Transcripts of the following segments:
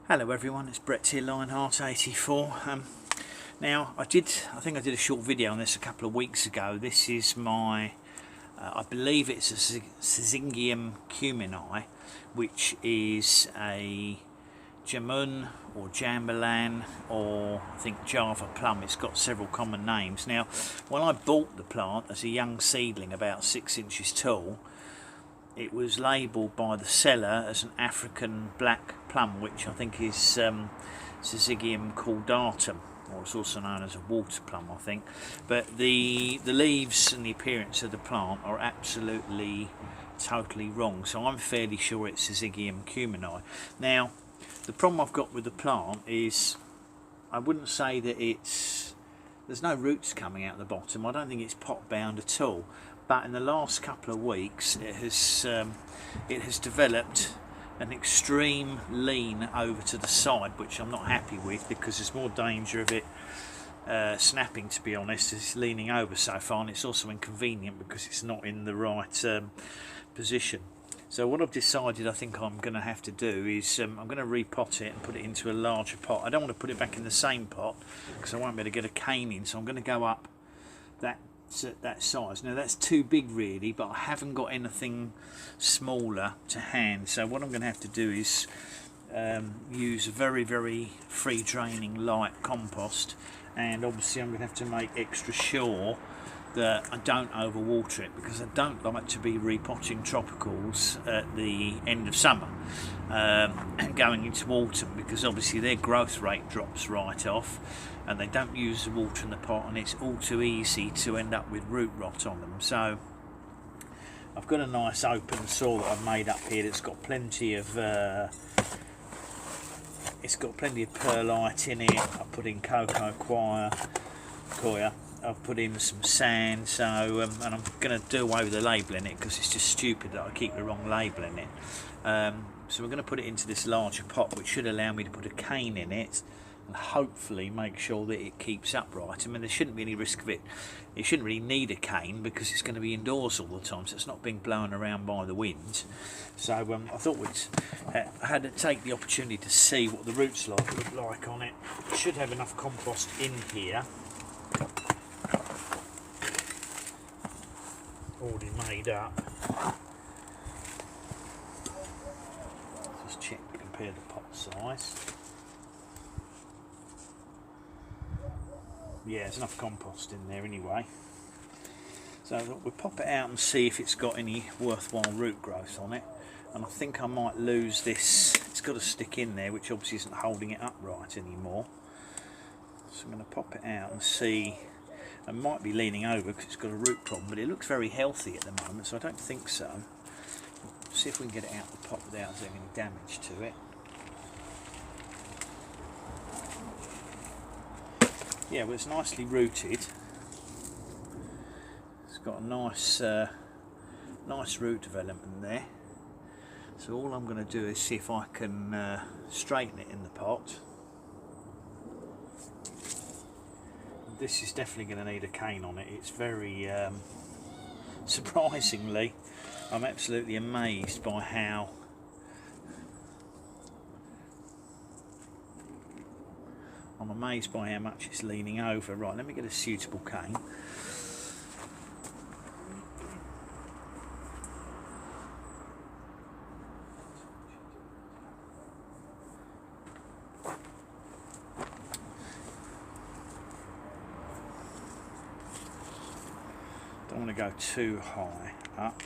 Hello everyone, it's Brett here, Lionheart84. Now I think I did a short video on this a couple of weeks ago. This is my, I believe it's a Syzyngium Cumini, which is a Jamun or Jambolan, or I think Java plum. It's got several common names. Now when I bought the plant as a young seedling about 6 inches tall, it was labelled by the seller as an African black plum, which I think is Syzyngium Cumini, or it's also known as a water plum, I think. But the leaves and the appearance of the plant are absolutely, totally wrong. So I'm fairly sure it's Syzyngium Cumini. Now, the problem I've got with the plant is, I wouldn't say that there's no roots coming out the bottom. I don't think it's pot bound at all. But in the last couple of weeks, it has developed an extreme lean over to the side, which I'm not happy with, because there's more danger of it snapping, to be honest, as it's leaning over so far, and it's also inconvenient because it's not in the right position. So what I've decided I think I'm going to have to do is I'm going to repot it and put it into a larger pot. I don't want to put it back in the same pot because I won't be able to get a cane in, so I'm going to go up that size. Now that's too big really, but I haven't got anything smaller to hand, so what I'm going to have to do is use a very free draining light compost, and obviously I'm going to have to make extra sure that I don't overwater it, because I don't like to be repotting tropicals at the end of summer and going into autumn, because obviously their growth rate drops right off and they don't use the water in the pot, and it's all too easy to end up with root rot on them. So I've got a nice open soil that I've made up here that's got plenty of perlite in it. I've put in cocoa coir, I've put in some sand, so and I'm going to do away with the label in it because it's just stupid that I keep the wrong label in it. So we're going to put it into this larger pot, which should allow me to put a cane in it and hopefully make sure that it keeps upright. I mean, there shouldn't be any risk of it. It shouldn't really need a cane because it's going to be indoors all the time, so it's not being blown around by the wind. So I thought I had to take the opportunity to see what the roots look like on it. It should have enough compost in here already made up. Just check, compare the pot size. Yeah, there's enough compost in there anyway. So we'll pop it out and see if it's got any worthwhile root growth on it. And I think I might lose this. It's got a stick in there which obviously isn't holding it upright anymore. So I'm going to pop it out and see. It might be leaning over because it's got a root problem, but it looks very healthy at the moment, so I don't think so. We'll see if we can get it out of the pot without doing any damage to it. Yeah, well, it's nicely rooted. It's got a nice root development there. So all I'm going to do is see if I can straighten it in the pot. This is definitely going to need a cane on it. It's very surprisingly, I'm absolutely amazed by how much it's leaning over. Right, let me get a suitable cane. Don't want to go too high up.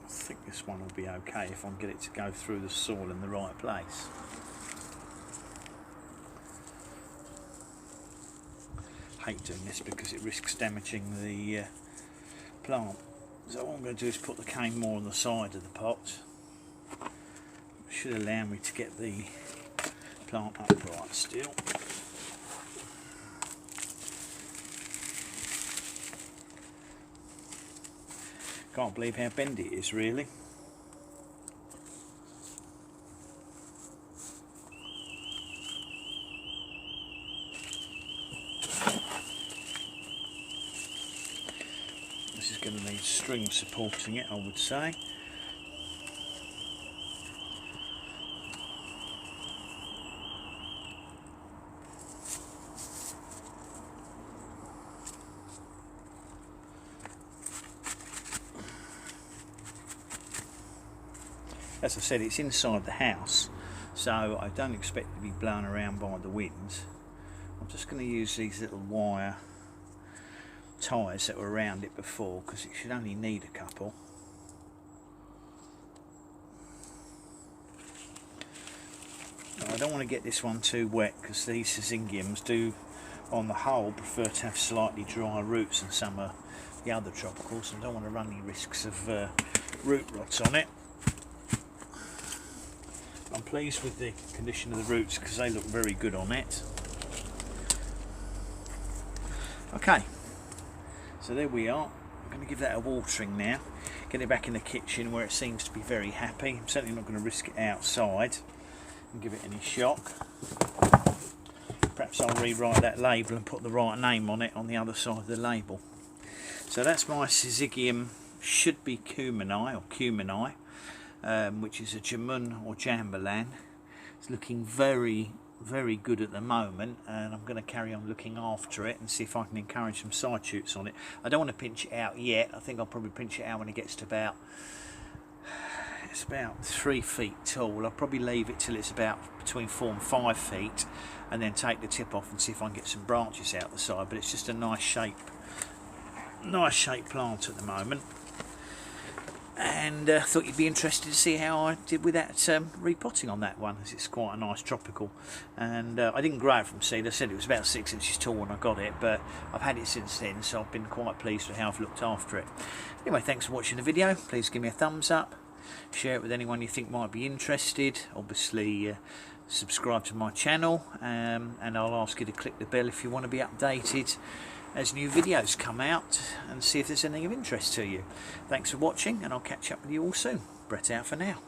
I think this one will be okay if I can get it to go through the soil in the right place. I hate doing this because it risks damaging the plant. So what I'm going to do is put the cane more on the side of the pot. It should allow me to get the plant upright still. Can't believe how bendy it is, really. This is going to need string supporting it, I would say. as I said, it's inside the house, so I don't expect to be blown around by the wind. I'm just going to use these little wire ties that were around it before, because it should only need a couple. Now, I don't want to get this one too wet, because these Syzyngiums do on the whole prefer to have slightly drier roots than some of the other tropicals, and I don't want to run any risks of root rot on it. I'm pleased with the condition of the roots because they look very good on it. Okay, so there we are. I'm going to give that a watering now, get it back in the kitchen where it seems to be very happy. I'm certainly not going to risk it outside and give it any shock. Perhaps I'll rewrite that label and put the right name on it on the other side of the label. So that's my Syzyngium, should be Cumini or Cumini, which is a Jamun or Jambolan. It's looking very good at the moment, and I'm going to carry on looking after it and see if I can encourage some side shoots on it. I don't want to pinch it out yet. I think I'll probably pinch it out when it gets to about 3 feet tall. I'll probably leave it till it's about between 4 and 5 feet, and then take the tip off and see if I can get some branches out the side. But it's just a nice shape plant at the moment, and thought you'd be interested to see how I did with that repotting on that one, as it's quite a nice tropical. And I didn't grow it from seed. I said it was about 6 inches tall when I got it, but I've had it since then, so I've been quite pleased with how I've looked after it. Anyway, thanks for watching the video. Please give me a thumbs up, share it with anyone you think might be interested. Obviously subscribe to my channel, and I'll ask you to click the bell if you want to be updated as new videos come out, and see if there's anything of interest to you. Thanks for watching, and I'll catch up with you all soon. Brett out for now.